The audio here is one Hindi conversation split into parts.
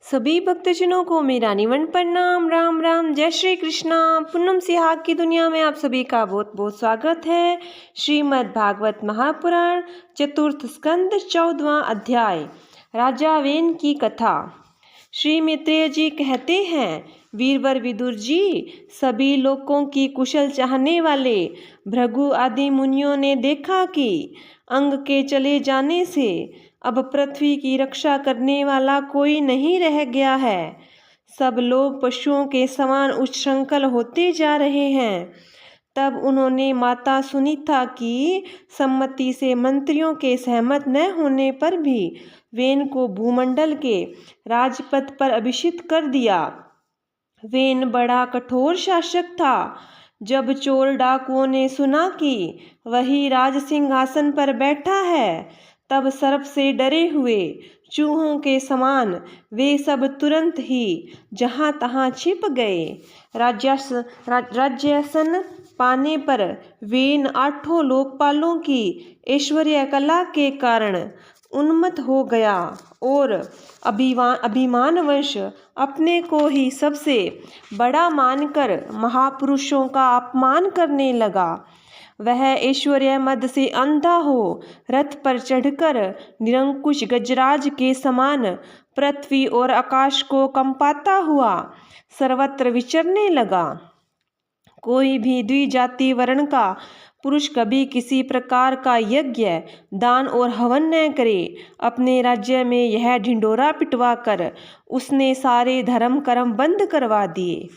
सभी भक्तजनों को मेरा निवन प्रणाम। राम राम, जय श्री कृष्णा। पूनम सिहाग की दुनिया में आप सभी का बहुत बहुत स्वागत है। श्रीमद् भागवत महापुराण चतुर्थ स्कंद 14वां अध्याय राजा वेन की कथा। श्री मैत्रेय जी कहते हैं, वीरवर विदुर जी, सभी लोगों की कुशल चाहने वाले भृगु आदि मुनियों ने देखा कि अंग के चले जाने से अब पृथ्वी की रक्षा करने वाला कोई नहीं रह गया है। सब लोग पशुओं के समान उच्छृंखल होते जा रहे हैं। तब उन्होंने माता सुनीता की सम्मति से मंत्रियों के सहमत न होने पर भी वेन को भूमंडल के राजपद पर अभिषिक्त कर दिया। वेन बड़ा कठोर शासक था। जब चोर डाकुओं ने सुना कि वही राज सिंहासन पर बैठा है, तब सर्प से डरे हुए चूहों के समान वे सब तुरंत ही जहाँ तहाँ छिप गए। राज्यासन पाने पर वेन 8 लोकपालों की ऐश्वर्य कला के कारण उन्मत्त हो गया और अभिमानवश अपने को ही सबसे बड़ा मानकर महापुरुषों का अपमान करने लगा। वह ऐश्वर्य मद से अंधा हो रथ पर चढ़कर निरंकुश गजराज के समान पृथ्वी और आकाश को कंपाता हुआ सर्वत्र विचरने लगा। कोई भी द्विजाति वर्ण का पुरुष कभी किसी प्रकार का यज्ञ, दान और हवन न करे। अपने राज्य में यह ढिंढोरा पिटवा कर उसने सारे धर्म कर्म बंद करवा दिए।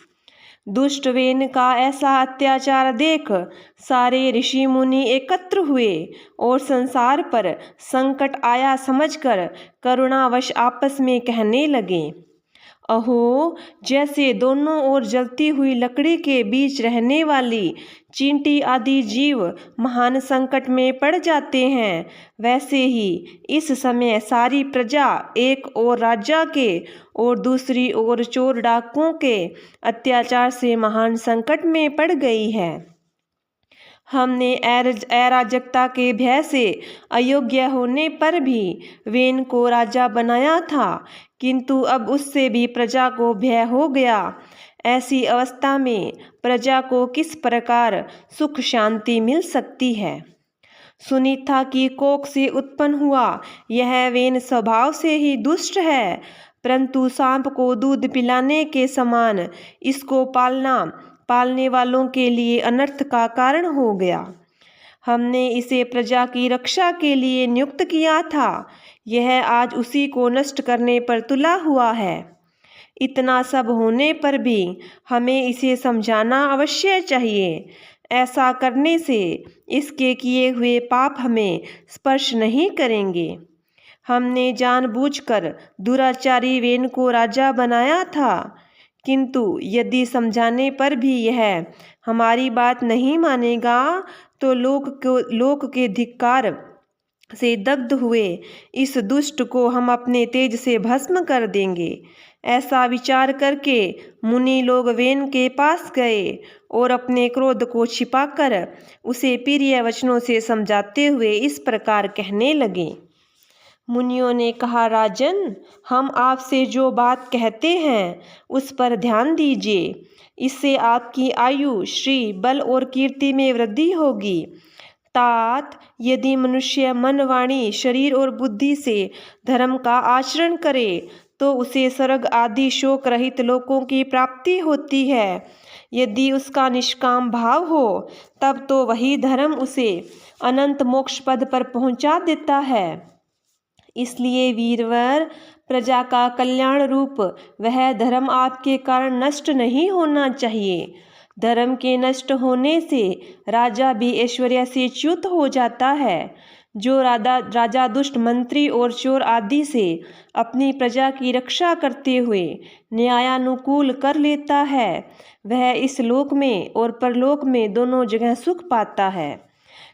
दुष्ट वेन का ऐसा अत्याचार देख सारे ऋषि मुनि एकत्र हुए और संसार पर संकट आया समझकर करुणावश आपस में कहने लगे, अहो, जैसे दोनों ओर जलती हुई लकड़ी के बीच रहने वाली चींटी आदि जीव महान संकट में पड़ जाते हैं, वैसे ही इस समय सारी प्रजा एक ओर राजा के और दूसरी ओर चोर डाकुओं के अत्याचार से महान संकट में पड़ गई है। हमने अराजकता के भय से अयोग्य होने पर भी वेन को राजा बनाया था, किंतु अब उससे भी प्रजा को भय हो गया। ऐसी अवस्था में प्रजा को किस प्रकार सुख शांति मिल सकती है। सुनीता की कोख से उत्पन्न हुआ यह वेन स्वभाव से ही दुष्ट है, परंतु सांप को दूध पिलाने के समान इसको पालने वालों के लिए अनर्थ का कारण हो गया। हमने इसे प्रजा की रक्षा के लिए नियुक्त किया था, यह आज उसी को नष्ट करने पर तुला हुआ है। इतना सब होने पर भी हमें इसे समझाना अवश्य चाहिए। ऐसा करने से इसके किए हुए पाप हमें स्पर्श नहीं करेंगे। हमने जानबूझकर दुराचारी वेन को राजा बनाया था, किंतु यदि समझाने पर भी यह हमारी बात नहीं मानेगा तो लोक के धिक्कार से दग्ध हुए इस दुष्ट को हम अपने तेज से भस्म कर देंगे। ऐसा विचार करके मुनि लोग वेन के पास गए और अपने क्रोध को छिपाकर उसे प्रिय वचनों से समझाते हुए इस प्रकार कहने लगे। मुनियों ने कहा, राजन, हम आपसे जो बात कहते हैं उस पर ध्यान दीजिए। इससे आपकी आयु, श्री, बल और कीर्ति में वृद्धि होगी। तात, यदि मनुष्य मन, वाणी, शरीर और बुद्धि से धर्म का आचरण करे तो उसे स्वर्ग आदि शोक रहित लोकों की प्राप्ति होती है। यदि उसका निष्काम भाव हो तब तो वही धर्म उसे अनंत मोक्ष पद पर पहुंचा देता है। इसलिए वीरवर, प्रजा का कल्याण रूप वह धर्म आपके कारण नष्ट नहीं होना चाहिए। धर्म के नष्ट होने से राजा भी ऐश्वर्य से च्युत हो जाता है। जो राजा दुष्ट मंत्री और चोर आदि से अपनी प्रजा की रक्षा करते हुए न्यायानुकूल कर लेता है, वह इस लोक में और परलोक में दोनों जगह सुख पाता है।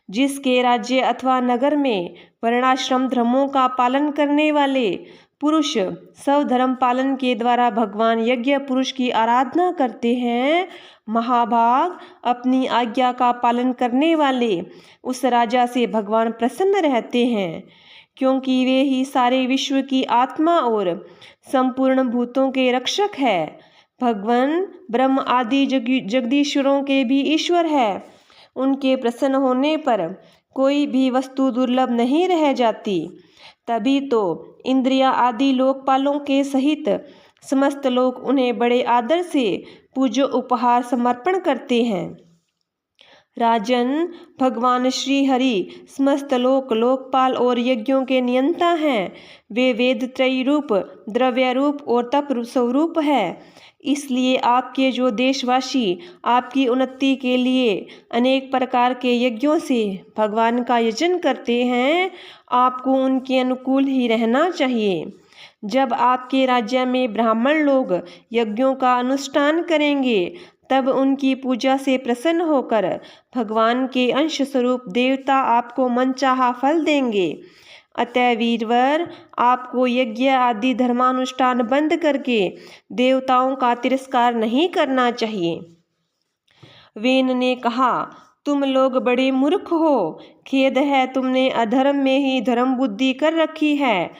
जिसके राज्य अथवा नगर में वर्णाश्रम धर्मों का पालन करने वाले पुरुष स्वधर्म पालन के द्वारा भगवान यज्ञ पुरुष की आराधना करते हैं, महाभाग, अपनी आज्ञा का पालन करने वाले उस राजा से भगवान प्रसन्न रहते हैं। क्योंकि वे ही सारे विश्व की आत्मा और संपूर्ण भूतों के रक्षक है। भगवान ब्रह्म आदि जगदीश्वरों के भी ईश्वर है। उनके प्रसन्न होने पर कोई भी वस्तु दुर्लभ नहीं रह जाती। तभी तो इंद्रिया आदि लोकपालों के सहित समस्त लोग उन्हें बड़े आदर से पूज्य उपहार समर्पण करते हैं। राजन, भगवान श्री हरि समस्त लोकपाल और यज्ञों के नियंता हैं। वे वेद त्रयी रूप, द्रव्य रूप और तप स्वरूप है। इसलिए आपके जो देशवासी आपकी उन्नति के लिए अनेक प्रकार के यज्ञों से भगवान का यजन करते हैं, आपको उनके अनुकूल ही रहना चाहिए। जब आपके राज्य में ब्राह्मण लोग यज्ञों का अनुष्ठान करेंगे, तब उनकी पूजा से प्रसन्न होकर भगवान के अंश स्वरूप देवता आपको मनचाहा फल देंगे। अतः वीरवर, आपको यज्ञ आदि धर्मानुष्ठान बंद करके देवताओं का तिरस्कार नहीं करना चाहिए। वेन ने कहा, तुम लोग बड़े मूर्ख हो। खेद है, तुमने अधर्म में ही धर्म बुद्धि कर रखी है।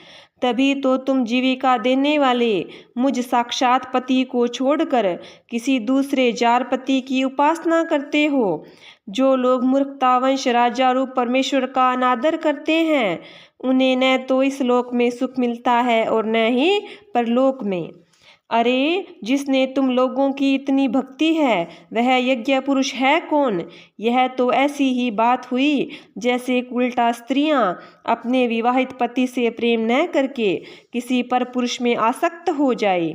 तभी तो तुम जीविका देने वाले मुझ साक्षात पति को छोड़कर किसी दूसरे जार पति की उपासना करते हो। जो लोग मूर्खतावंश राजा रूप परमेश्वर का अनादर करते हैं, उन्हें न तो इस लोक में सुख मिलता है और न ही परलोक में। अरे, जिसने तुम लोगों की इतनी भक्ति है, वह यज्ञ पुरुष है कौन? यह तो ऐसी ही बात हुई जैसे उल्टा स्त्रियां अपने विवाहित पति से प्रेम न करके किसी पर पुरुष में आसक्त हो जाए।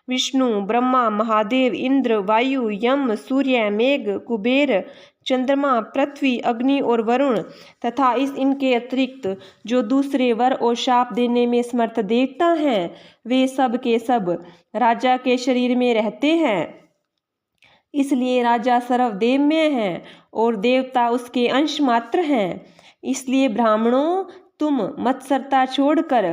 विष्णु, ब्रह्मा, महादेव, इंद्र, वायु, यम, सूर्य, मेघ, कुबेर, चंद्रमा, पृथ्वी, अग्नि और वरुण तथा इनके अतिरिक्त जो दूसरे वर और शाप देने में समर्थ देवता हैं, वे सब के सब राजा के शरीर में रहते हैं। इसलिए राजा सर्वदेवमय है और देवता उसके अंश मात्र हैं। इसलिए ब्राह्मणों, तुम मत्सरता छोड़कर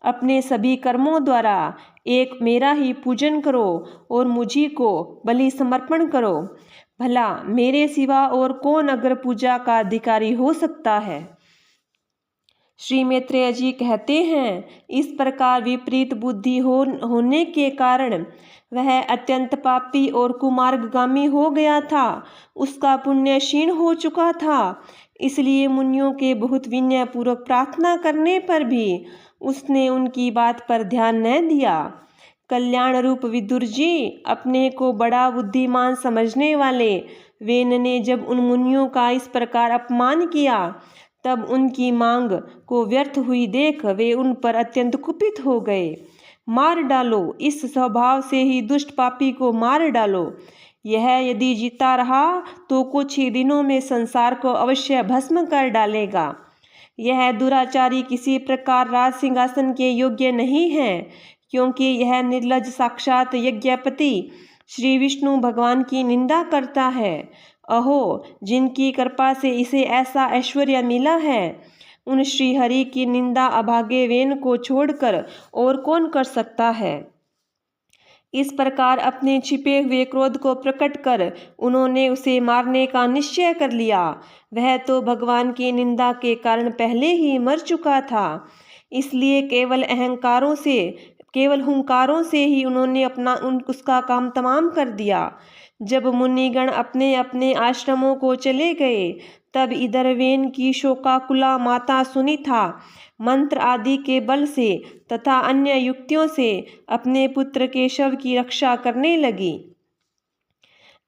अपने सभी कर्मों द्वारा एक मेरा ही पूजन करो और मुझी को बलि समर्पण करो। भला मेरे सिवा और कौन अग्र पूजा का अधिकारी हो सकता है? श्री मैत्रेय जी कहते हैं, इस प्रकार विपरीत बुद्धि होने के कारण वह अत्यंत पापी और कुमार्गगामी हो गया था। उसका पुण्य क्षीण हो चुका था। इसलिए मुनियों के बहुत विनय पूर्वक प्रार्थना करने पर भी उसने उनकी बात पर ध्यान न दिया। कल्याण रूप विदुर जी, अपने को बड़ा बुद्धिमान समझने वाले वेन ने जब उन मुनियों का इस प्रकार अपमान किया, तब उनकी मांग को व्यर्थ हुई देख वे उन पर अत्यंत कुपित हो गए। मार डालो, इस स्वभाव से ही दुष्ट पापी को मार डालो। यह यदि जीता रहा तो कुछ ही दिनों में संसार को अवश्य भस्म कर डालेगा। यह दुराचारी किसी प्रकार राज सिंहासन के योग्य नहीं है, क्योंकि यह निर्लज साक्षात यज्ञपति श्री विष्णु भगवान की निंदा करता है। अहो, जिनकी कृपा से इसे ऐसा ऐश्वर्य मिला है, उन श्री हरि की निंदा अभागे वेन को छोड़कर और कौन कर सकता है? इस प्रकार अपने छिपे हुए क्रोध को प्रकट कर उन्होंने उसे मारने का निश्चय कर लिया। वह तो भगवान की निंदा के कारण पहले ही मर चुका था। इसलिए केवल हुंकारों से ही उन्होंने उसका काम तमाम कर दिया। जब मुनिगण अपने अपने आश्रमों को चले गए, तब इधर वेन की शोकाकुला माता सुनीता मंत्र आदि के बल से तथा अन्य युक्तियों से अपने पुत्र के शव की रक्षा करने लगी।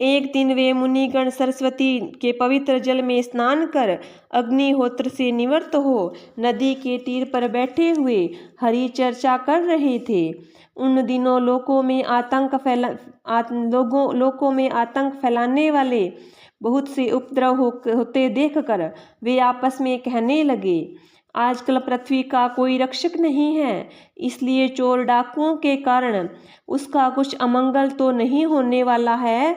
एक दिन वे मुनिगण सरस्वती के पवित्र जल में स्नान कर अग्निहोत्र से निवृत्त हो नदी के तीर पर बैठे हुए हरि चर्चा कर रहे थे। उन दिनों लोकों में आतंक फैलाने वाले बहुत से उपद्रव होते देखकर वे आपस में कहने लगे, आजकल पृथ्वी का कोई रक्षक नहीं है, इसलिए चोर डाकुओं के कारण उसका कुछ अमंगल तो नहीं होने वाला है।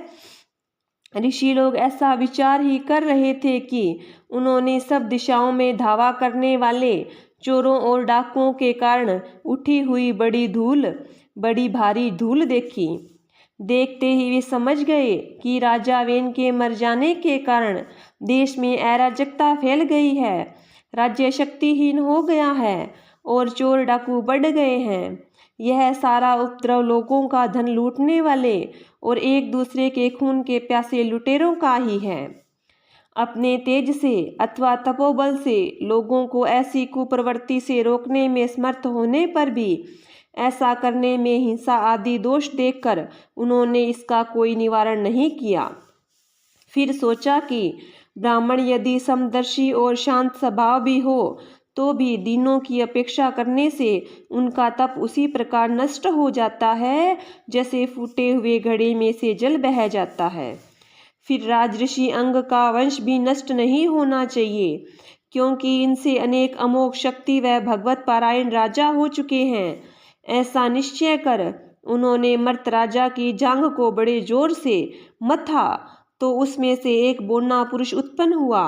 ऋषि लोग ऐसा विचार ही कर रहे थे कि उन्होंने सब दिशाओं में धावा करने वाले चोरों और डाकुओं के कारण उठी हुई बड़ी भारी धूल देखी। देखते ही वे समझ गए कि राजा वेन के मर जाने के कारण देश में अराजकता फैल गई है। राज्य शक्तिहीन हो गया है और चोर डाकू बढ़ गए हैं। यह सारा उपद्रव लोगों का धन लूटने वाले और एक दूसरे के खून के प्यासे लुटेरों का ही है। अपने तेज से अथवा तपोबल से लोगों को ऐसी कुप्रवृत्ति से रोकने में समर्थ होने पर भी ऐसा करने में हिंसा आदि दोष देखकर उन्होंने इसका कोई निवारण नहीं किया। फिर सोचा कि ब्राह्मण यदि समदर्शी और शांत स्वभाव भी हो तो भी दिनों की अपेक्षा करने से उनका तप उसी प्रकार नष्ट हो जाता है जैसे फूटे हुए घड़े में से जल बह जाता है। फिर राजऋषि अंग का वंश भी नष्ट नहीं होना चाहिए, क्योंकि इनसे अनेक अमोघ शक्ति व भगवत पारायण राजा हो चुके हैं। ऐसा निश्चय कर उन्होंने मर्त राजा की जांघ को बड़े जोर से मथा तो उसमें से एक बोना पुरुष उत्पन्न हुआ।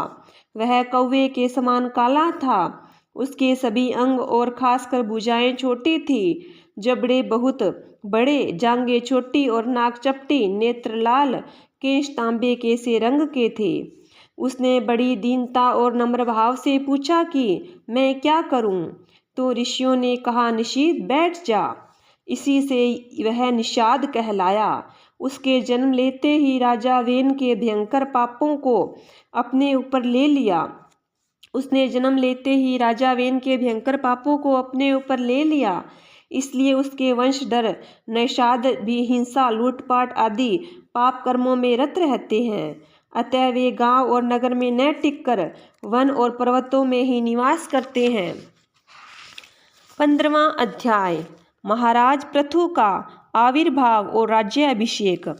वह कौवे के समान काला था। उसके सभी अंग और खासकर भुजाएं छोटी थी, जबड़े बहुत बड़े, जांघें छोटी और नाक चपटी, नेत्र लाल, केश तांबे के से रंग के थे। उसने बड़ी दीनता और नम्र भाव से पूछा कि मैं क्या करूं? तो ऋषियों ने कहा, निषीद बैठ जा। इसी से वह निषाद कहलाया। उसके जन्म लेते ही राजा वेन के भयंकर पापों को अपने ऊपर ले लिया। उसने जन्म लेते ही राजा वेन के भयंकर पापों को अपने ऊपर ले लिया। इसलिए उसके वंशधर नैषाद भी हिंसा, लूटपाट आदि पाप कर्मों में रत रहते हैं। अतः वे गांव और नगर में न टिककर वन और पर्वतों में ही निवास करते हैं। 15वां अध्याय महाराज पृथु का आविर्भाव और राज्याभिषेक।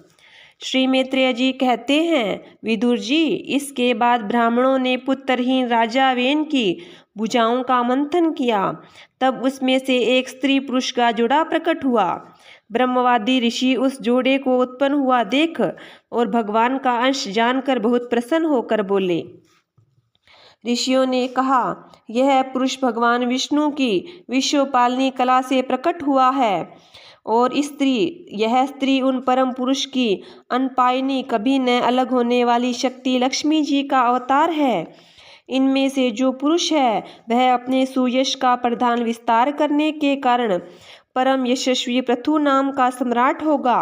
श्री मैत्रेय जी कहते हैं, विदुर जी, इसके बाद ब्राह्मणों ने पुत्रहीन राजा वेन की भुजाओं का मंथन किया। तब उसमें से एक स्त्री पुरुष का जोड़ा प्रकट हुआ। ब्रह्मवादी ऋषि उस जोड़े को उत्पन्न हुआ देख और भगवान का अंश जानकर बहुत प्रसन्न होकर बोले। ऋषियों ने कहा, यह पुरुष भगवान विष्णु की विश्वपालनी कला से प्रकट हुआ है और यह स्त्री उन परम पुरुष की अनपायनी, कभी न अलग होने वाली शक्ति लक्ष्मी जी का अवतार है। इनमें से जो पुरुष है वह अपने सुयश का प्रधान विस्तार करने के कारण परम यशस्वी पृथु नाम का सम्राट होगा।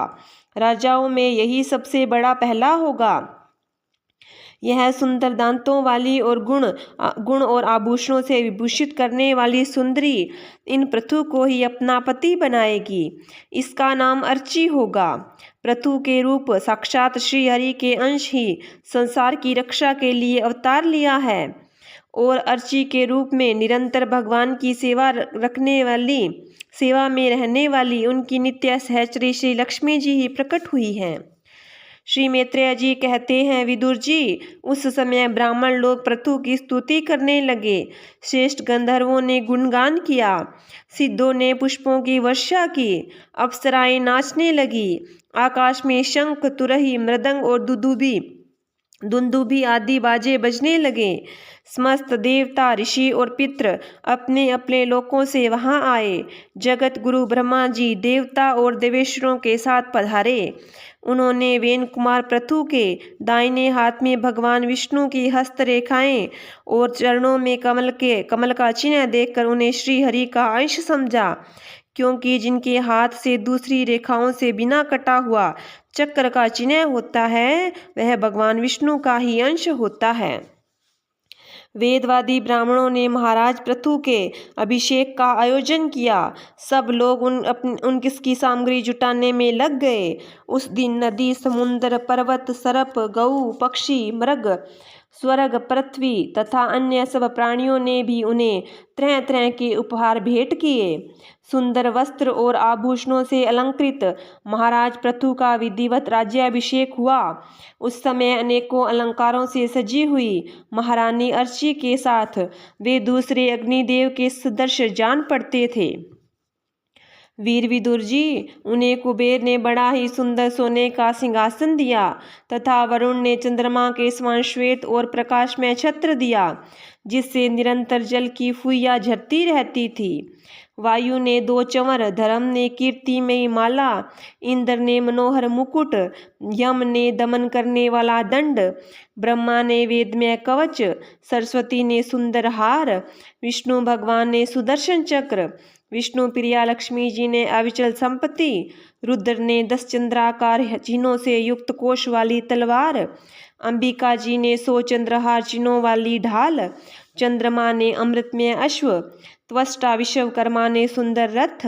राजाओं में यही सबसे बड़ा पहला होगा। यह सुंदर दांतों वाली और गुण और आभूषणों से विभूषित करने वाली सुंदरी इन पृथु को ही अपना पति बनाएगी। इसका नाम अर्ची होगा। पृथु के रूप साक्षात श्री हरि के अंश ही संसार की रक्षा के लिए अवतार लिया है और अर्ची के रूप में निरंतर भगवान की सेवा में रहने वाली उनकी नित्य सहचरी श्री लक्ष्मी जी ही प्रकट हुई हैं। श्री मैत्रेय जी कहते हैं, विदुर जी, उस समय ब्राह्मण लोग पृथु की स्तुति करने लगे। श्रेष्ठ गंधर्वों ने गुणगान किया, सिद्धों ने पुष्पों की वर्षा की, अप्सराएं नाचने लगी, आकाश में शंख, तुरही, मृदंग और दुंदुभी आदि बाजे बजने लगे। समस्त देवता, ऋषि और पितृ अपने अपने लोकों से वहां आए। जगत गुरु ब्रह्मा जी देवता और देवेश्वरों के साथ पधारे। उन्होंने वेन कुमार पृथु के दाहिने हाथ में भगवान विष्णु की हस्तरेखाएं और चरणों में कमल का चिन्ह देखकर उन्हें श्री हरि का अंश समझा, क्योंकि जिनके हाथ से दूसरी रेखाओं से बिना कटा हुआ चक्र का चिन्ह होता है वह भगवान विष्णु का ही अंश होता है। वेदवादी ब्राह्मणों ने महाराज पृथु के अभिषेक का आयोजन किया। सब लोग उनकी सामग्री जुटाने में लग गए। उस दिन नदी, समुद्र, पर्वत, सर्प, गऊ, पक्षी, मृग, स्वर्ग, पृथ्वी तथा अन्य सब प्राणियों ने भी उन्हें तरह तरह के उपहार भेंट किए। सुंदर वस्त्र और आभूषणों से अलंकृत महाराज पृथु का विधिवत राज्याभिषेक हुआ। उस समय अनेकों अलंकारों से सजी हुई महारानी अर्ची के साथ वे दूसरे अग्निदेव के सदृश जान पड़ते थे। वीर विदुर जी, उन्हें कुबेर ने बड़ा ही सुंदर सोने का सिंहासन दिया तथा वरुण ने चंद्रमा के समान श्वेत और प्रकाशमय छत्र दिया, जिससे निरंतर जल की फुइयां झरती रहती थी। वायु ने 2 चंवर, धर्म ने कीर्तिमयी माला, इंद्र ने मनोहर मुकुट, यम ने दमन करने वाला दंड, ब्रह्मा ने वेदमय कवच, सरस्वती ने सुंदर हार, विष्णु भगवान ने सुदर्शन चक्र, विष्णु प्रिया लक्ष्मी जी ने अविचल संपत्ति, रुद्र ने 10 चंद्राकार चिन्हों से युक्त कोश वाली तलवार, अंबिका जी ने 100 चंद्रहार चिन्हों वाली ढाल, चंद्रमा ने अमृतमय अश्व, त्वष्टा विश्वकर्मा ने सुंदर रथ,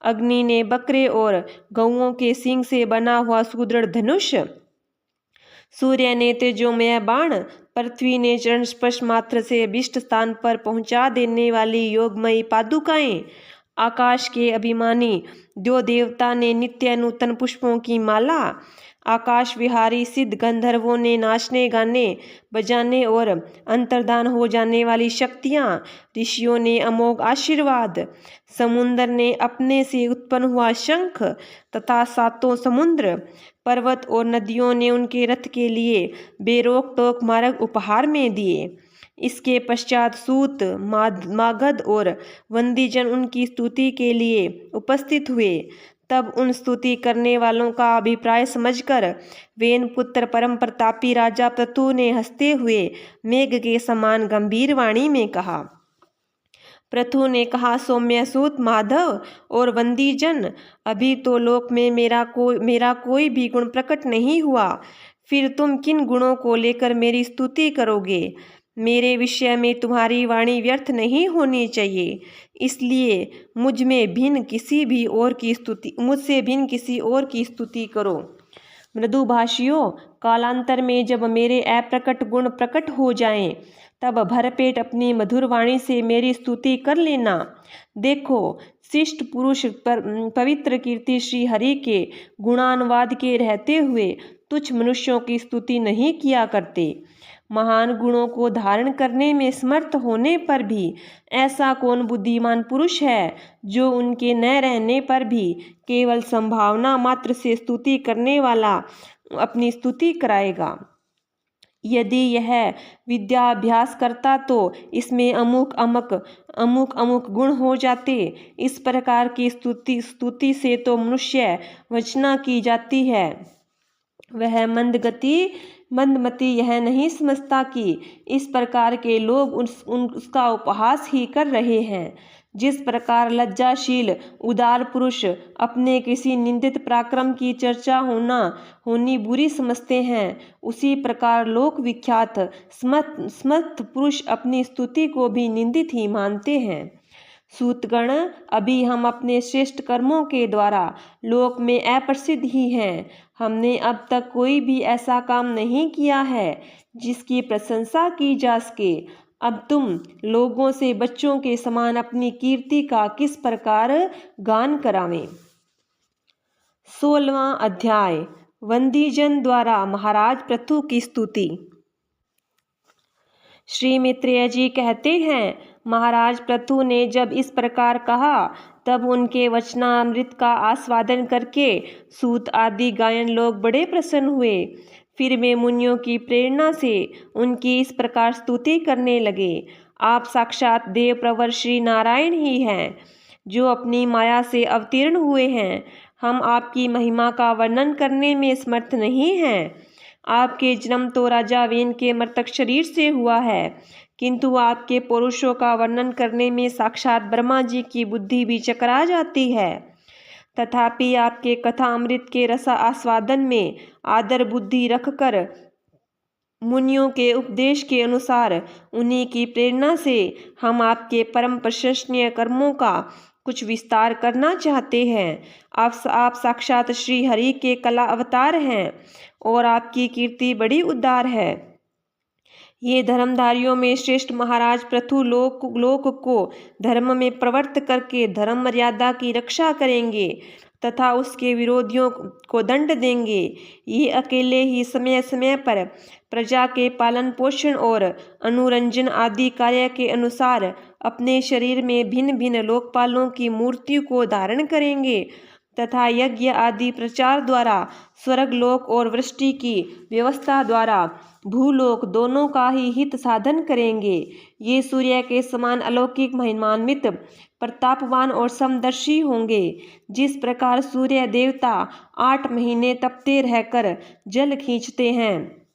अग्नि ने बकरे और गौओं के सींग से बना हुआ सुदृढ़ धनुष, सूर्य ने तेजोमय बाण, पृथ्वी ने चरण स्पर्श मात्र से अभिष्ट स्थान पर पहुंचा देने वाली योगमयी पादुकाएं, आकाश के अभिमानी देव देवता ने नित्य नूतन पुष्पों की माला, आकाश विहारी सिद्ध गंधर्वों ने नाचने गाने बजाने और अंतर्धान हो जाने वाली शक्तियाँ, ऋषियों ने अमोघ आशीर्वाद, समुद्र ने अपने से उत्पन्न हुआ शंख तथा 7 समुद्र, पर्वत और नदियों ने उनके रथ के लिए बेरोक टोक मार्ग उपहार में दिए। इसके पश्चात सूत, मागध और वंदीजन उनकी स्तुति के लिए उपस्थित हुए। तब उन स्तुति करने वालों का अभिप्राय समझकर वेन पुत्र परम प्रतापी राजा पृथु ने हंसते हुए मेघ के समान गंभीर वाणी में कहा। पृथु ने कहा, सौम्यसूत, माधव और वंदीजन, अभी तो लोक में मेरा कोई भी गुण प्रकट नहीं हुआ, फिर तुम किन गुणों को लेकर मेरी स्तुति करोगे? मेरे विषय में तुम्हारी वाणी व्यर्थ नहीं होनी चाहिए, इसलिए मुझसे भिन्न किसी और की स्तुति करो। मृदुभाषियों, कालांतर में जब मेरे अप्रकट गुण प्रकट हो जाएं, तब भरपेट अपनी मधुर वाणी से मेरी स्तुति कर लेना। देखो, शिष्ट पुरुष पवित्र कीर्ति श्री हरि के गुणानुवाद के रहते हुए तुच्छ मनुष्यों की स्तुति नहीं किया करते। महान गुणों को धारण करने में समर्थ होने पर भी ऐसा कौन बुद्धिमान पुरुष है जो उनके न रहने पर भी केवल संभावना मात्र से स्तुति करने वाला अपनी स्तुति कराएगा? यदि यह विद्या अभ्यास करता तो इसमें अमुक अमुक गुण हो जाते। इस प्रकार की स्तुति से तो मनुष्य वंचना की जाती है। वह मंदमती यह नहीं समझता कि इस प्रकार के लोग उसका उपहास ही कर रहे हैं। जिस प्रकार लज्जाशील उदार पुरुष अपने किसी निंदित पराक्रम की चर्चा होनी बुरी समझते हैं, उसी प्रकार लोक विख्यात समर्थ पुरुष अपनी स्तुति को भी निंदित ही मानते हैं। सूतगण, अभी हम अपने श्रेष्ठ कर्मों के द्वारा लोक में अप्रसिद्ध ही हैं। हमने अब तक कोई भी ऐसा काम नहीं किया है जिसकी प्रशंसा की जा सके। अब तुम लोगों से बच्चों के समान अपनी कीर्ति का किस प्रकार गान करावें। 16वां अध्याय, वंदीजन द्वारा महाराज पृथु की स्तुति। श्री मैत्रेय जी कहते हैं, महाराज पृथु ने जब इस प्रकार कहा तब उनके वचनामृत का आस्वादन करके सूत आदि गायन लोग बड़े प्रसन्न हुए। फिर वे मुनियों की प्रेरणा से उनकी इस प्रकार स्तुति करने लगे। आप साक्षात देव प्रवर श्री नारायण ही हैं, जो अपनी माया से अवतीर्ण हुए हैं। हम आपकी महिमा का वर्णन करने में समर्थ नहीं हैं। आपके जन्म तो राजा वेन के मृतक शरीर से हुआ है, किंतु आपके पौरुषों का वर्णन करने में साक्षात ब्रह्मा जी की बुद्धि भी चकरा जाती है। तथापि आपके कथा अमृत के रस आस्वादन में आदर बुद्धि रखकर मुनियों के उपदेश के अनुसार उन्हीं की प्रेरणा से हम आपके परम प्रशंसनीय कर्मों का कुछ विस्तार करना चाहते हैं। आप साक्षात श्री हरि के कला अवतार हैं और आपकी कीर्ति बड़ी उदार है। ये धर्मधारियों में श्रेष्ठ महाराज पृथु लोक को धर्म में प्रवृत्त करके धर्म मर्यादा की रक्षा करेंगे तथा उसके विरोधियों को दंड देंगे। ये अकेले ही समय समय पर प्रजा के पालन पोषण और अनुरंजन आदि कार्य के अनुसार अपने शरीर में भिन्न भिन्न लोकपालों की मूर्ति को धारण करेंगे, तथा यज्ञ आदि प्रचार द्वारा स्वर्ग लोक और वृष्टि की व्यवस्था द्वारा भूलोक दोनों का ही हित साधन करेंगे। ये सूर्य के समान अलौकिक महिमान्वित प्रतापवान और समदर्शी होंगे। जिस प्रकार सूर्य देवता 8 महीने तपते रहकर जल खींचते हैं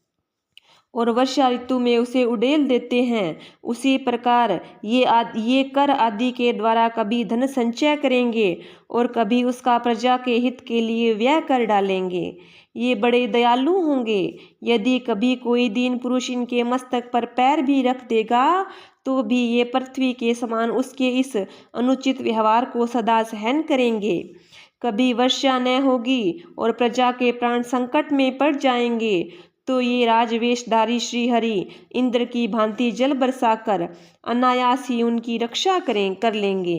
और वर्षा ऋतु में उसे उड़ेल देते हैं, उसी प्रकार ये कर आदि के द्वारा कभी धन संचय करेंगे और कभी उसका प्रजा के हित के लिए व्यय कर डालेंगे। ये बड़े दयालु होंगे। यदि कभी कोई दीन पुरुष इनके मस्तक पर पैर भी रख देगा तो भी ये पृथ्वी के समान उसके इस अनुचित व्यवहार को सदा सहन करेंगे। कभी वर्षा न होगी और प्रजा के प्राण संकट में पड़ जाएंगे तो ये राजवेशधारी श्रीहरि इंद्र की भांति जल बरसाकर अनायास ही उनकी रक्षा कर लेंगे।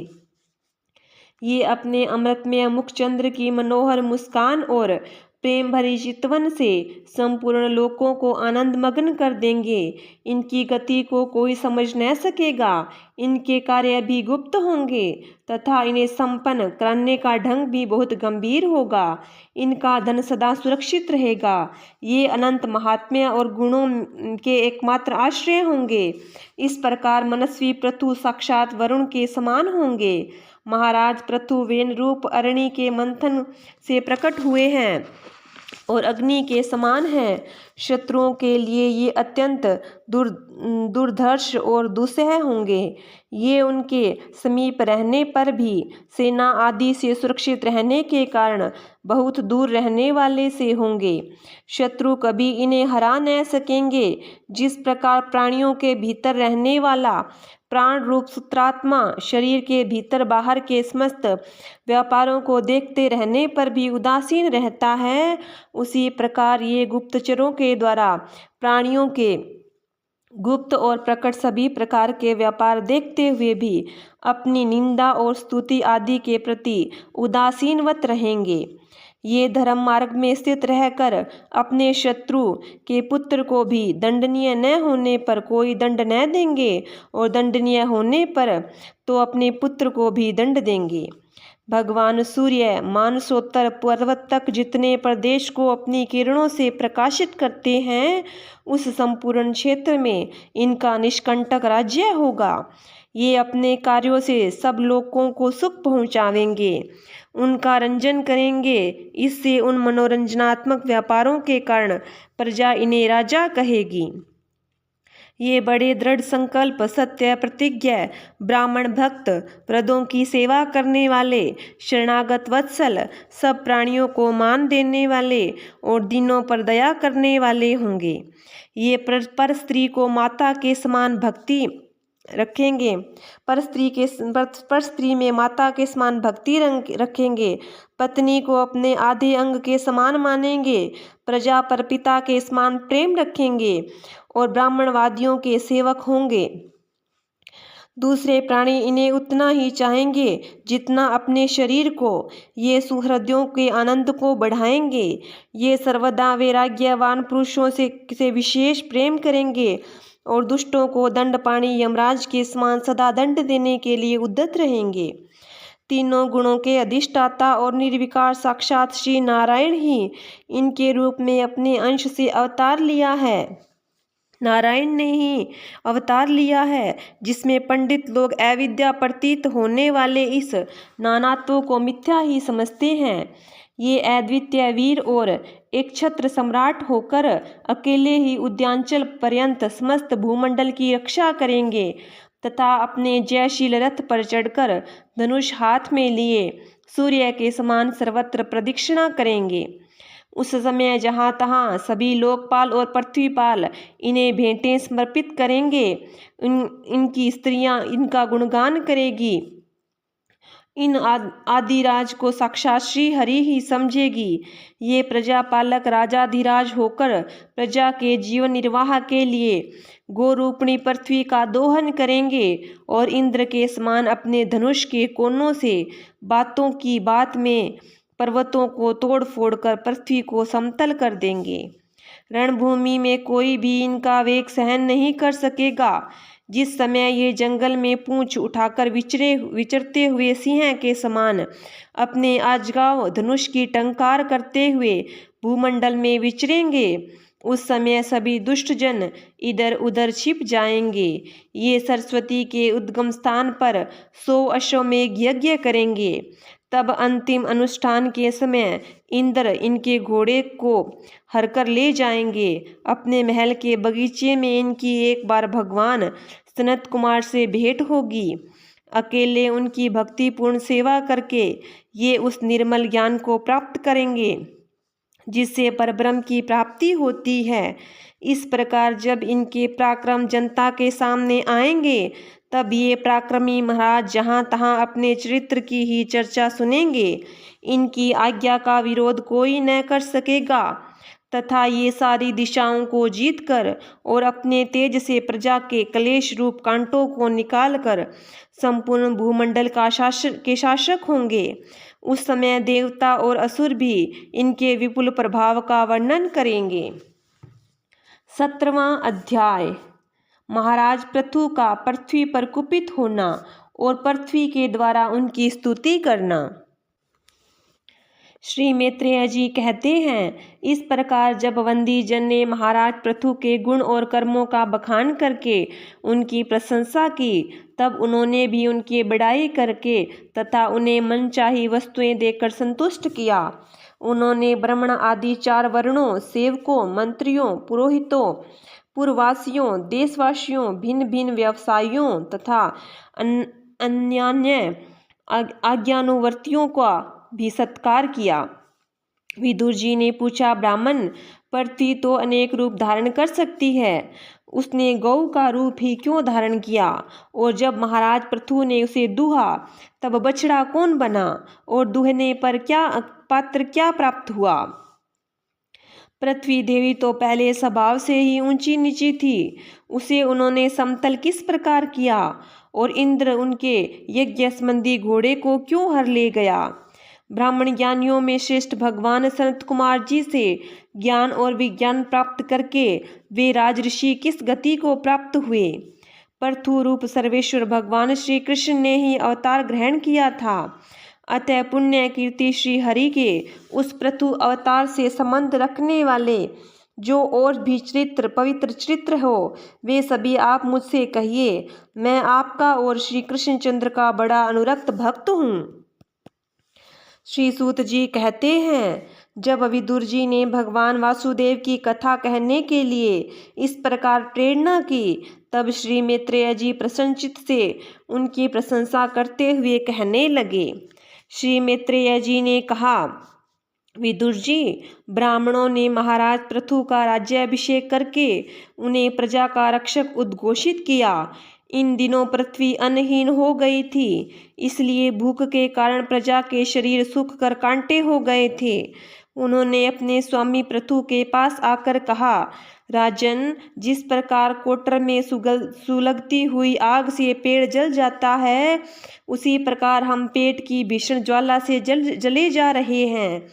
ये अपने अमृतमय मुखचंद्र की मनोहर मुस्कान और प्रेम भरी चितवन से संपूर्ण लोकों को आनंद मग्न कर देंगे। इनकी गति को कोई समझ न सकेगा। इनके कार्य भी गुप्त होंगे तथा इन्हें संपन्न करने का ढंग भी बहुत गंभीर होगा। इनका धन सदा सुरक्षित रहेगा। ये अनंत महात्म्य और गुणों के एकमात्र आश्रय होंगे। इस प्रकार मनस्वी पृथु साक्षात वरुण के समान होंगे। महाराज पृथु वेन रूप अरणि के मंथन से प्रकट हुए हैं और अग्नि के समान हैं। शत्रुओं के लिए ये अत्यंत दुर्धर्ष और दुस्सह होंगे। ये उनके समीप रहने पर भी सेना आदि से सुरक्षित रहने के कारण बहुत दूर रहने वाले से होंगे। शत्रु कभी इन्हें हरा न सकेंगे। जिस प्रकार प्राणियों के भीतर रहने वाला प्राण रूप सूत्रात्मा शरीर के भीतर बाहर के समस्त व्यापारों को देखते रहने पर भी उदासीन रहता है, उसी प्रकार ये गुप्तचरों के द्वारा प्राणियों के गुप्त और प्रकट सभी प्रकार के व्यापार देखते हुए भी अपनी निंदा और स्तुति आदि के प्रति उदासीनवत रहेंगे। ये धर्म मार्ग में स्थित रहकर अपने शत्रु के पुत्र को भी दंडनीय न होने पर कोई दंड न देंगे और दंडनीय होने पर तो अपने पुत्र को भी दंड देंगे। भगवान सूर्य मानसोत्तर पर्वत तक जितने प्रदेश को अपनी किरणों से प्रकाशित करते हैं, उस संपूर्ण क्षेत्र में इनका निष्कंटक राज्य होगा। ये अपने कार्यों से सब लोगों को सुख पहुँचावेंगे, उनका रंजन करेंगे। इससे उन मनोरंजनात्मक व्यापारों के कारण प्रजा इन्हें राजा कहेगी। ये बड़े दृढ़ संकल्प, सत्य प्रतिज्ञा, ब्राह्मण भक्त, वृद्धों की सेवा करने वाले, शरणागत वत्सल, सब प्राणियों को मान देने वाले और दीनों पर दया करने वाले होंगे। ये पर स्त्री को माता के समान भक्ति रखेंगे। पर स्त्री में माता के समान भक्ति रखेंगे। पत्नी को अपने आधे अंग के समान मानेंगे। प्रजा पर पिता के समान प्रेम रखेंगे और ब्राह्मणवादियों के सेवक होंगे। दूसरे प्राणी इन्हें उतना ही चाहेंगे जितना अपने शरीर को। ये सुहृदयों के आनंद को बढ़ाएंगे। ये सर्वदा वैराग्यवान पुरुषों से विशेष प्रेम करेंगे और दुष्टों को दंड पाणी यमराज के समान सदा दंड देने के लिए उद्यत रहेंगे। तीनों गुणों के अधिष्ठाता और निर्विकार साक्षात श्री नारायण ही इनके रूप में अपने अंश से अवतार लिया है। नारायण ने ही अवतार लिया है, जिसमें पंडित लोग अविद्या प्रतीत होने वाले इस नानात्व को मिथ्या ही समझते हैं। ये अद्वितीय वीर और एक छत्र सम्राट होकर अकेले ही उद्यांचल पर्यंत समस्त भूमंडल की रक्षा करेंगे तथा अपने जयशील रथ पर चढ़कर धनुष हाथ में लिए सूर्य के समान सर्वत्र प्रदक्षिणा करेंगे। उस समय जहाँ तहाँ सभी लोकपाल और पृथ्वीपाल इन्हें भेंटें समर्पित करेंगे। इनकी स्त्रियाँ इनका गुणगान करेगी। इन आदिराज को साक्षात श्री हरि ही समझेगी। ये प्रजापालक राजाधिराज होकर प्रजा के जीवन निर्वाह के लिए गोरूपणी पृथ्वी का दोहन करेंगे और इंद्र के समान अपने धनुष के कोनों से बातों की बात में पर्वतों को तोड़ फोड़ कर पृथ्वी को समतल कर देंगे। रणभूमि में कोई भी इनका वेग सहन नहीं कर सकेगा। जिस समय ये जंगल में पूंछ उठाकर विचरते हुए सिंह के समान अपने अजगाव धनुष की टंकार करते हुए भूमंडल में विचरेंगे, उस समय सभी दुष्ट जन इधर उधर छिप जाएंगे। ये सरस्वती के उद्गम स्थान पर 100 अश्वमेघ यज्ञ करेंगे। तब अंतिम अनुष्ठान के समय इंद्र इनके घोड़े को हरकर ले जाएंगे। अपने महल के बगीचे में इनकी एक बार भगवान सनत कुमार से भेंट होगी। अकेले उनकी भक्तिपूर्ण सेवा करके ये उस निर्मल ज्ञान को प्राप्त करेंगे जिससे परब्रह्म की प्राप्ति होती है। इस प्रकार जब इनके पराक्रम जनता के सामने आएंगे, तब ये पराक्रमी महाराज जहाँ तहाँ अपने चरित्र की ही चर्चा सुनेंगे। इनकी आज्ञा का विरोध कोई न कर सकेगा तथा ये सारी दिशाओं को जीतकर और अपने तेज से प्रजा के क्लेश रूप कांटों को निकालकर संपूर्ण भूमंडल का शासक होंगे। उस समय देवता और असुर भी इनके विपुल प्रभाव का वर्णन करेंगे। 17वां अध्याय महाराज पृथु का पृथ्वी पर कुपित होना और पृथ्वी के द्वारा उनकी स्तुति करना। श्री मैत्रेय जी कहते हैं, इस प्रकार जब वंदी जन ने महाराज पृथु के गुण और कर्मों का बखान करके उनकी प्रशंसा की, तब उन्होंने भी उनकी बड़ाई करके तथा उन्हें मनचाही वस्तुएं देकर संतुष्ट किया। उन्होंने ब्राह्मण आदि 4 वर्णों, सेवकों, मंत्रियों, पुरोहितों, पुरवासियों, देशवासियों, भिन्न भिन्न व्यवसायियों तथा अन्यान्य आज्ञानुवर्तियों का भी सत्कार किया। विदुर जी ने पूछा, ब्राह्मण, पृथ्वी तो अनेक रूप धारण कर सकती है, उसने गौ का रूप ही क्यों धारण किया? और जब महाराज पृथु ने उसे दूहा, तब बछड़ा कौन बना और दूहने पर पात्र क्या प्राप्त हुआ? पृथ्वी देवी तो पहले स्वभाव से ही ऊंची नीची थी, उसे उन्होंने समतल किस प्रकार किया? और इंद्र उनके यज्ञ संबंधी घोड़े को क्यों हर ले गया? ब्राह्मण ज्ञानियों में श्रेष्ठ भगवान सनत कुमार जी से ज्ञान और विज्ञान प्राप्त करके वे राजऋषि किस गति को प्राप्त हुए? पृथु रूप सर्वेश्वर भगवान श्री कृष्ण ने ही अवतार ग्रहण किया था। अतः पुण्य कीर्ति श्री हरि के उस पृथु अवतार से संबंध रखने वाले जो और भी चरित्र पवित्र चरित्र हो, वे सभी आप मुझसे कहिए। मैं आपका और श्री कृष्णचंद्र का बड़ा अनुरक्त भक्त हूँ। श्री सूत जी कहते हैं, जब विदुर जी ने भगवान वासुदेव की कथा कहने के लिए इस प्रकार प्रेरणा की, तब श्री मैत्रेय जी प्रसन्नचित्त से उनकी प्रशंसा करते हुए कहने लगे। श्री मैत्रेय जी ने कहा, विदुर जी, ब्राह्मणों ने महाराज पृथु का राज्याभिषेक करके उन्हें प्रजा का रक्षक उद्घोषित किया। इन दिनों पृथ्वी अन्नहीन हो गई थी, इसलिए भूख के कारण प्रजा के शरीर सूख कर कांटे हो गए थे। उन्होंने अपने स्वामी पृथु के पास आकर कहा, राजन, जिस प्रकार कोटर में सुलगती हुई आग से पेड़ जल जाता है, उसी प्रकार हम पेट की भीषण ज्वाला से जले जा रहे हैं।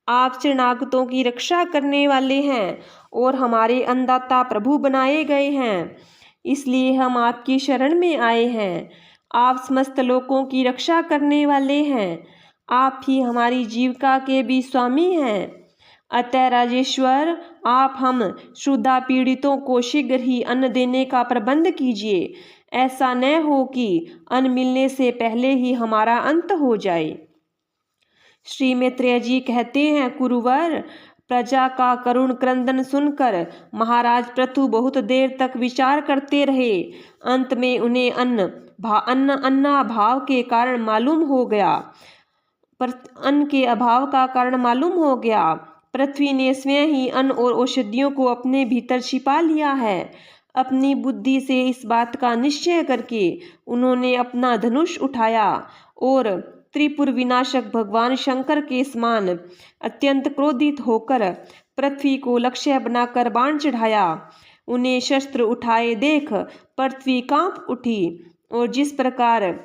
आप शरणागतों की रक्षा करने वाले हैं और हमारे अन्नदाता प्रभु बनाए गए हैं, इसलिए हम आपकी शरण में आए हैं। आप समस्त लोकों की रक्षा करने वाले हैं, आप ही हमारी जीविका के भी स्वामी हैं। अतः राजेश्वर, आप हम क्षुधा पीड़ितों को शीघ्र ही अन्न देने का प्रबंध कीजिए। ऐसा न हो कि अन्न मिलने से पहले ही हमारा अंत हो जाए। श्री मैत्रेय जी कहते हैं, कुरुवर, प्रजा का करुण क्रंदन सुनकर महाराज पृथु बहुत देर तक विचार करते रहे। अंत में उन्हें अन्नाभाव के कारण मालूम हो गया अन्न के अभाव का कारण मालूम हो गया। पृथ्वी ने स्वयं ही अन्न और औषधियों को अपने भीतर छिपा लिया है। अपनी बुद्धि से इस बात का निश्चय करके उन्होंने अपना धनुष उठाया और त्रिपुर विनाशक भगवान शंकर के समान अत्यंत क्रोधित होकर पृथ्वी को लक्ष्य बनाकर बाण चढ़ाया। उन्हें शस्त्र उठाए देख पृथ्वी कांप उठी और जिस प्रकार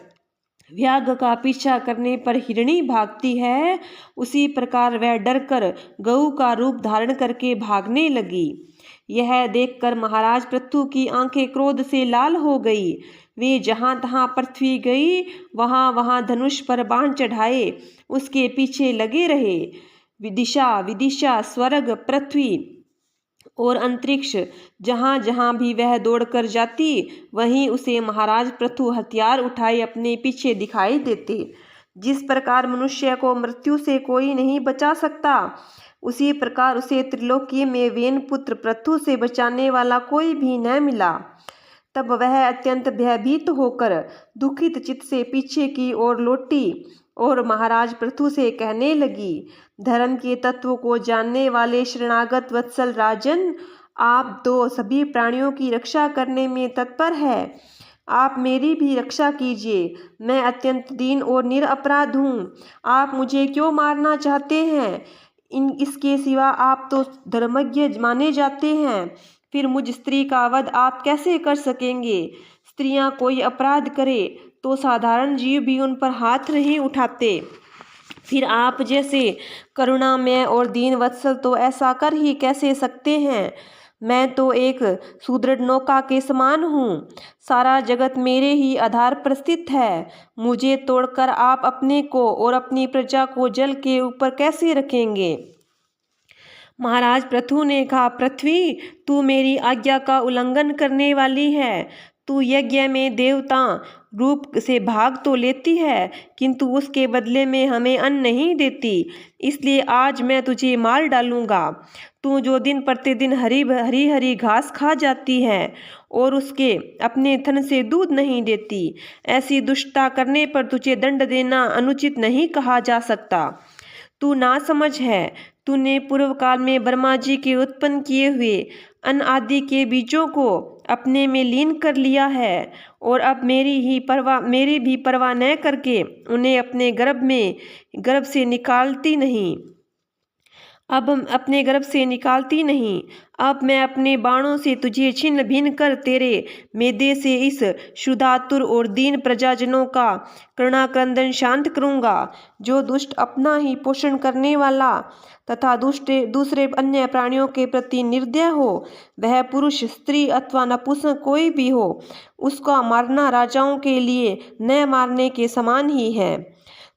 व्याघ्र का पीछा करने पर हिरणी भागती है, उसी प्रकार वह डरकर गऊ का रूप धारण करके भागने लगी। यह देखकर महाराज पृथु की आंखें क्रोध से लाल हो गई। वे जहाँ तहाँ पृथ्वी गई वहाँ वहाँ धनुष पर बाण चढ़ाए उसके पीछे लगे रहे। विदिशा विदिशा स्वर्ग पृथ्वी और अंतरिक्ष जहाँ जहाँ भी वह दौड़कर जाती वहीं उसे महाराज पृथु हथियार उठाए अपने पीछे दिखाई देते। जिस प्रकार मनुष्य को मृत्यु से कोई नहीं बचा सकता उसी प्रकार उसे त्रिलोकी में वेन पुत्र पृथु से बचाने वाला कोई भी न मिला। तब वह अत्यंत भयभीत होकर दुखित चित्त से पीछे की ओर लौटी और महाराज पृथु से कहने लगी, धर्म के तत्व को जानने वाले शरणागत वत्सल राजन, आप तो सभी प्राणियों की रक्षा करने में तत्पर है, आप मेरी भी रक्षा कीजिए। मैं अत्यंत दीन और निरपराध हूँ, आप मुझे क्यों मारना चाहते हैं? इसके सिवा आप तो धर्मज्ञ माने जाते हैं, फिर मुझ स्त्री का वध आप कैसे कर सकेंगे? स्त्रियां कोई अपराध करे तो साधारण जीव भी उन पर हाथ नहीं उठाते, फिर आप जैसे करुणामय और दीन वत्सल तो ऐसा कर ही कैसे सकते हैं? मैं तो एक सुदृढ़ नौका के समान हूँ, सारा जगत मेरे ही आधार पर स्थित है, मुझे तोड़कर आप अपने को और अपनी प्रजा को जल के ऊपर कैसे रखेंगे? महाराज पृथु ने कहा, पृथ्वी तू मेरी आज्ञा का उल्लंघन करने वाली है, तू यज्ञ में देवता रूप से भाग तो लेती है किंतु उसके बदले में हमें अन्न नहीं देती, इसलिए आज मैं तुझे मार डालूंगा। तू जो दिन प्रतिदिन हरी हरी घास खा जाती है और उसके अपने थन से दूध नहीं देती, ऐसी दुष्टता करने पर तुझे दंड देना अनुचित नहीं कहा जा सकता। तू ना समझ है, तूने पूर्व काल में ब्रह्मा जी के उत्पन्न किए हुए अन्न आदि के बीजों को अपने में लीन कर लिया है और अब मेरी भी परवाह न करके उन्हें अपने गर्भ से निकालती नहीं। अब मैं अपने बाणों से तुझे छिन्न भिन्न कर तेरे मेदे से इस क्षुधातुर और दीन प्रजाजनों का करुणाक्रंदन शांत करूंगा। जो दुष्ट अपना ही पोषण करने वाला तथा दूसरे अन्य प्राणियों के प्रति निर्दय हो, वह पुरुष स्त्री अथवा नपुंसक कोई भी हो, उसका मारना राजाओं के लिए न मारने के समान ही है।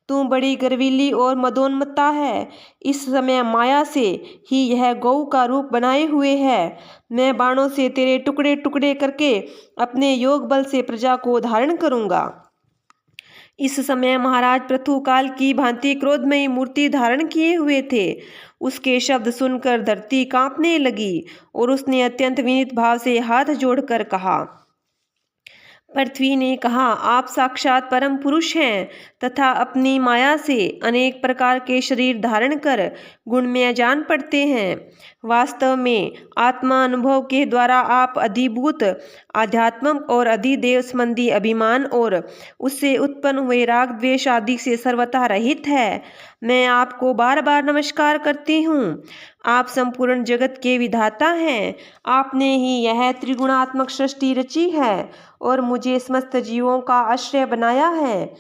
तू बड़ी गर्वीली और मदोन्मत्ता है, इस समय माया से ही यह गौ का रूप बनाए हुए है। मैं बाणों से तेरे टुकड़े टुकड़े करके अपने योग बल से प्रजा को धारण करूंगा। इस समय महाराज पृथु काल की भांति क्रोधमयी मूर्ति धारण किए हुए थे। उसके शब्द सुनकर धरती कांपने लगी और उसने अत्यंत विनीत भाव से हाथ जोड़कर कहा। पृथ्वी ने कहा, आप साक्षात परम पुरुष हैं तथा अपनी माया से अनेक प्रकार के शरीर धारण कर गुणमय जान पड़ते हैं। वास्तव में आत्मा अनुभव के द्वारा आप अधिभूत आध्यात्म और अधिदेव संबंधी अभिमान और उससे उत्पन्न हुए राग द्वेष आदि से सर्वथा रहित है। मैं आपको बार बार नमस्कार करती हूँ। आप संपूर्ण जगत के विधाता हैं, आपने ही यह त्रिगुणात्मक सृष्टि रची है और मुझे समस्त जीवों का आश्रय बनाया है।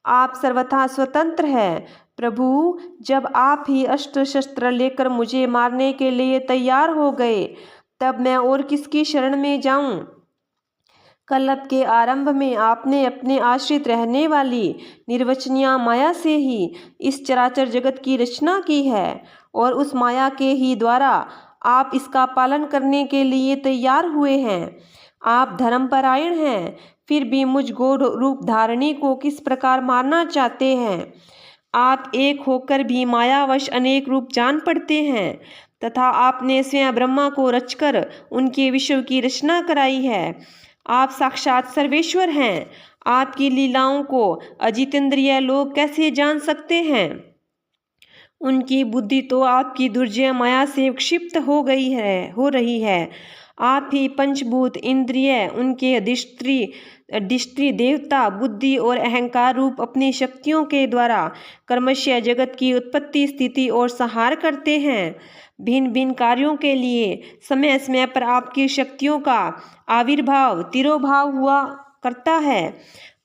आप सर्वथा स्वतंत्र हैं। प्रभु, जब आप ही अस्त्र शस्त्र लेकर मुझे मारने के लिए तैयार हो गए, तब मैं और किसकी शरण में जाऊं? कल्प के आरंभ में आपने अपने आश्रित रहने वाली निर्वचनीय माया से ही इस चराचर जगत की रचना की है और उस माया के ही द्वारा आप इसका पालन करने के लिए तैयार हुए हैं। आप धर्मपरायण हैं, फिर भी मुझ गौ रूप धारिणी को किस प्रकार मारना चाहते हैं? आप एक होकर भी मायावश अनेक रूप जान पड़ते हैं तथा आपने स्वयं ब्रह्मा को रचकर उनके विश्व की रचना कराई है। आप साक्षात सर्वेश्वर हैं। आपकी लीलाओं को अजितेंद्रिय लोग कैसे जान सकते हैं? उनकी बुद्धि तो आपकी दुर्जय माया से क्षिप्त हो रही है। आप ही पंचभूत इंद्रिय, उनके अधिष्ठी देवता, बुद्धि और अहंकार रूप अपनी शक्तियों के द्वारा कर्मशय जगत की उत्पत्ति, स्थिति और संहार करते हैं। भिन्न भिन्न कार्यों के लिए समय समय पर आपकी शक्तियों का आविर्भाव तिरोभाव हुआ करता है।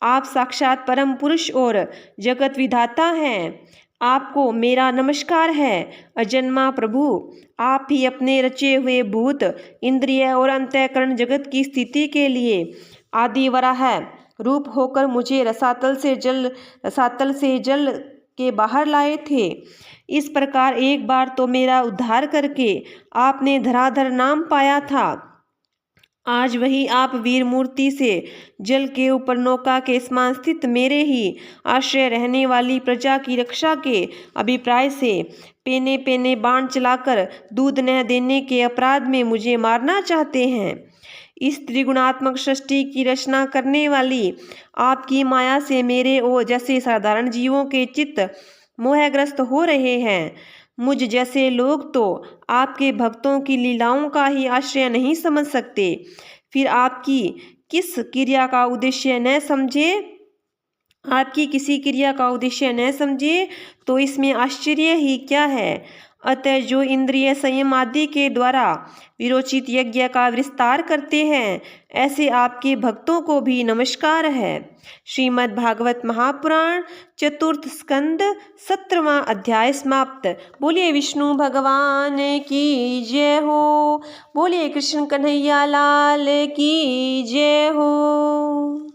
आप साक्षात परम पुरुष और जगत विधाता हैं। आपको मेरा नमस्कार है। अजन्मा प्रभु, आप ही अपने रचे हुए भूत, इंद्रिय और अंतःकरण जगत की स्थिति के लिए आदि वराह रूप होकर मुझे रसातल से जल के बाहर लाए थे। इस प्रकार एक बार तो मेरा उद्धार करके आपने धराधर नाम पाया था। आज वही आप वीर मूर्ति से जल के ऊपर नौका के समान स्थित मेरे ही आश्रय रहने वाली प्रजा की रक्षा के अभिप्राय से पेने पेने बाण चलाकर दूध न देने के अपराध में मुझे मारना चाहते हैं। इस त्रिगुणात्मक सृष्टि की रचना करने वाली आपकी माया से मेरे और जैसे साधारण जीवों के चित्त मोहग्रस्त हो रहे हैं। मुझ जैसे लोग तो आपके भक्तों की लीलाओं का ही आश्रय नहीं समझ सकते, फिर आपकी किस क्रिया का उद्देश्य न समझे आपकी किसी क्रिया का उद्देश्य न समझे तो इसमें आश्चर्य ही क्या है। अतः जो इंद्रिय संयम आदि के द्वारा विरोचित यज्ञ का विस्तार करते हैं, ऐसे आपके भक्तों को भी नमस्कार है। श्रीमद् भागवत महापुराण चतुर्थ स्कंद 17वां अध्याय समाप्त। बोलिए विष्णु भगवान की जय हो। बोलिए कृष्ण कन्हैया लाल की जय हो।